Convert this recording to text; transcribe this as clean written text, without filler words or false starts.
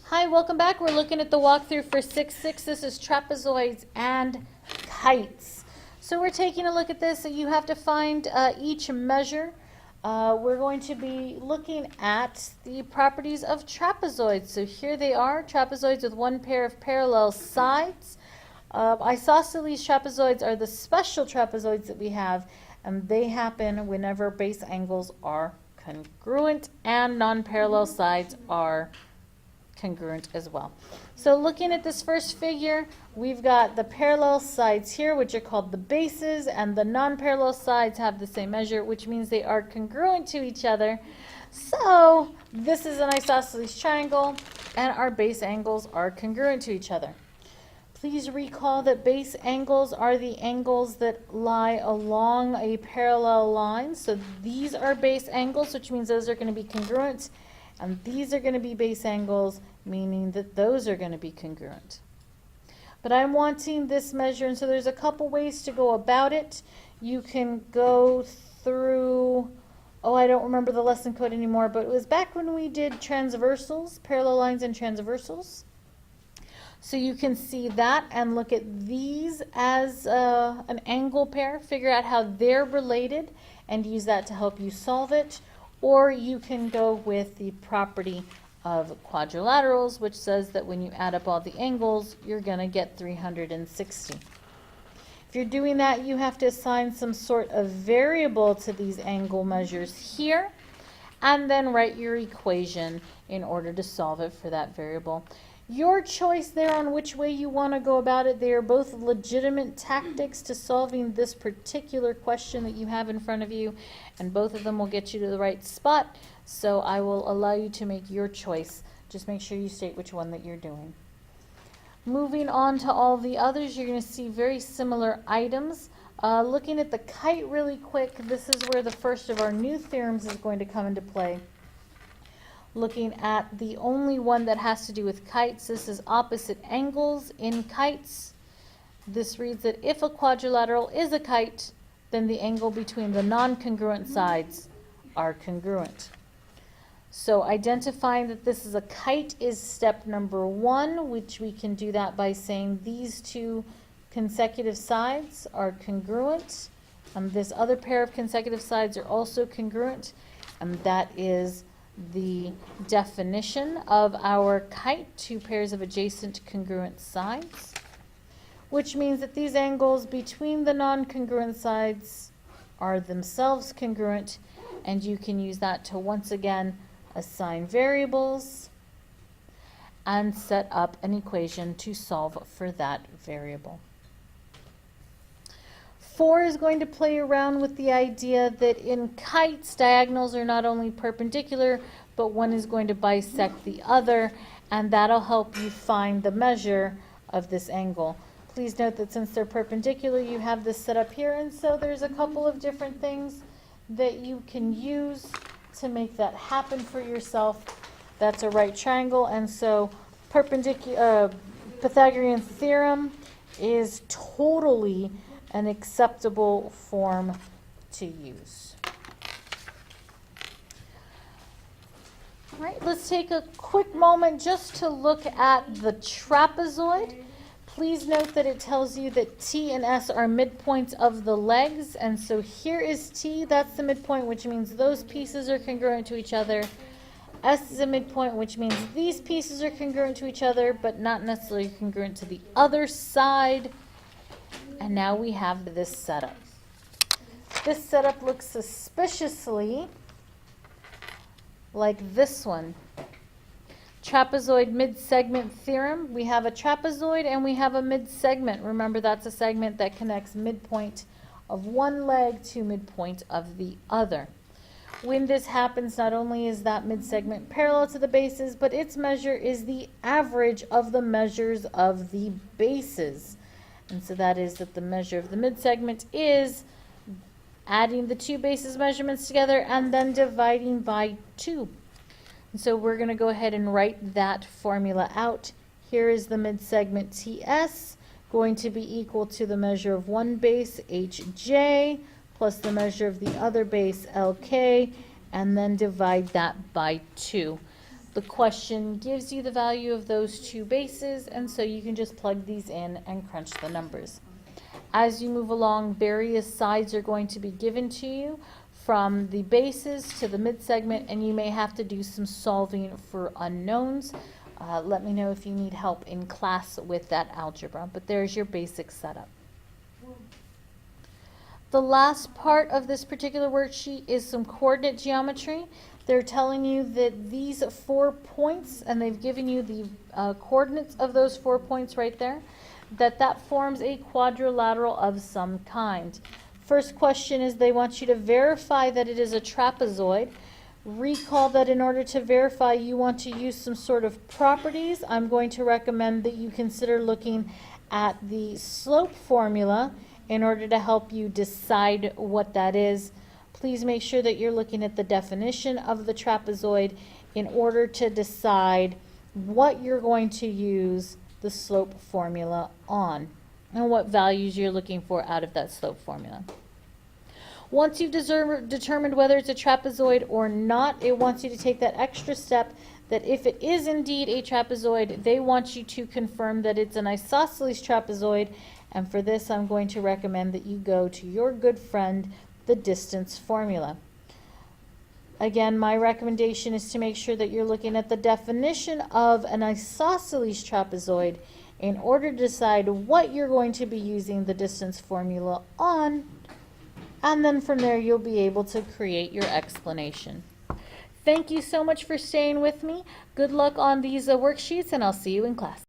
Hi, welcome back. We're looking at the walkthrough for 6.6. This is trapezoids and kites. So we're taking a look at this. You have to find each measure. We're going to be looking at the properties of trapezoids. So here they are, trapezoids with one pair of parallel sides. Isosceles trapezoids are the special trapezoids that we have, and they happen whenever base angles are congruent and non-parallel sides are congruent as well. So looking at this first figure, we've got the parallel sides here, which are called the bases, and the non-parallel sides have the same measure, which means they are congruent to each other. So this is an isosceles triangle, and our base angles are congruent to each other. Please recall that base angles are the angles that lie along a parallel line. So these are base angles, which means those are going to be congruent. And these are going to be base angles, meaning that those are going to be congruent. But I'm wanting this measure, and so there's a couple ways to go about it. You can go through, I don't remember the lesson code anymore, but it was back when we did transversals, parallel lines and transversals. So you can see that and look at these as an angle pair, figure out how they're related, and use that to help you solve it. Or you can go with the property of quadrilaterals, which says that when you add up all the angles, you're going to get 360. If you're doing that, you have to assign some sort of variable to these angle measures here, and then write your equation in order to solve it for that variable. Your choice there on which way you want to go about it. They are both legitimate tactics to solving this particular question that you have in front of you, and both of them will get you to the right spot. So I will allow you to make your choice. Just make sure you state which one that you're doing. Moving on to all the others, you're going to see very similar items. Looking at the kite really quick, this is where the first of our new theorems is going to come into play. Looking at the only one that has to do with kites, this is opposite angles in kites. This reads that if a quadrilateral is a kite, then the angle between the non-congruent sides are congruent. So identifying that this is a kite is step number one, which we can do that by saying these two consecutive sides are congruent. This other pair of consecutive sides are also congruent, and that is the definition of our kite, two pairs of adjacent congruent sides, which means that these angles between the non-congruent sides are themselves congruent, and you can use that to once again assign variables and set up an equation to solve for that variable. 4 is going to play around with the idea that in kites, diagonals are not only perpendicular, but one is going to bisect the other, and that'll help you find the measure of this angle. Please note that since they're perpendicular, you have this set up here, and so there's a couple of different things that you can use to make that happen for yourself. That's a right triangle, and so Pythagorean theorem is totally an acceptable form to use. All right, let's take a quick moment just to look at the trapezoid. Please note that it tells you that T and S are midpoints of the legs, and so here is T, that's the midpoint, which means those pieces are congruent to each other. S is a midpoint, which means these pieces are congruent to each other, but not necessarily congruent to the other side. And now we have this setup. This setup looks suspiciously like this one. Trapezoid mid-segment theorem. We have a trapezoid and we have a mid-segment. Remember, that's a segment that connects midpoint of one leg to midpoint of the other. When this happens, not only is that mid-segment parallel to the bases, but its measure is the average of the measures of the bases. And so that is that the measure of the mid-segment is adding the two bases measurements together and then dividing by 2. And so we're going to go ahead and write that formula out. Here is the mid-segment TS going to be equal to the measure of one base HJ plus the measure of the other base LK, and then divide that by 2. The question gives you the value of those two bases, and so you can just plug these in and crunch the numbers. As you move along, various sides are going to be given to you, from the bases to the mid-segment, and you may have to do some solving for unknowns. Let me know if you need help in class with that algebra, but there's your basic setup. The last part of this particular worksheet is some coordinate geometry. They're telling you that these 4 points, and they've given you the coordinates of those 4 points right there, that forms a quadrilateral of some kind. First question is they want you to verify that it is a trapezoid. Recall that in order to verify, you want to use some sort of properties. I'm going to recommend that you consider looking at the slope formula in order to help you decide what that is. Please make sure that you're looking at the definition of the trapezoid in order to decide what you're going to use the slope formula on and what values you're looking for out of that slope formula. Once you've determined whether it's a trapezoid or not, it wants you to take that extra step that if it is indeed a trapezoid, they want you to confirm that it's an isosceles trapezoid, and for this I'm going to recommend that you go to your good friend, the distance formula. Again, my recommendation is to make sure that you're looking at the definition of an isosceles trapezoid in order to decide what you're going to be using the distance formula on, and then from there you'll be able to create your explanation. Thank you so much for staying with me. Good luck on these worksheets, and I'll see you in class.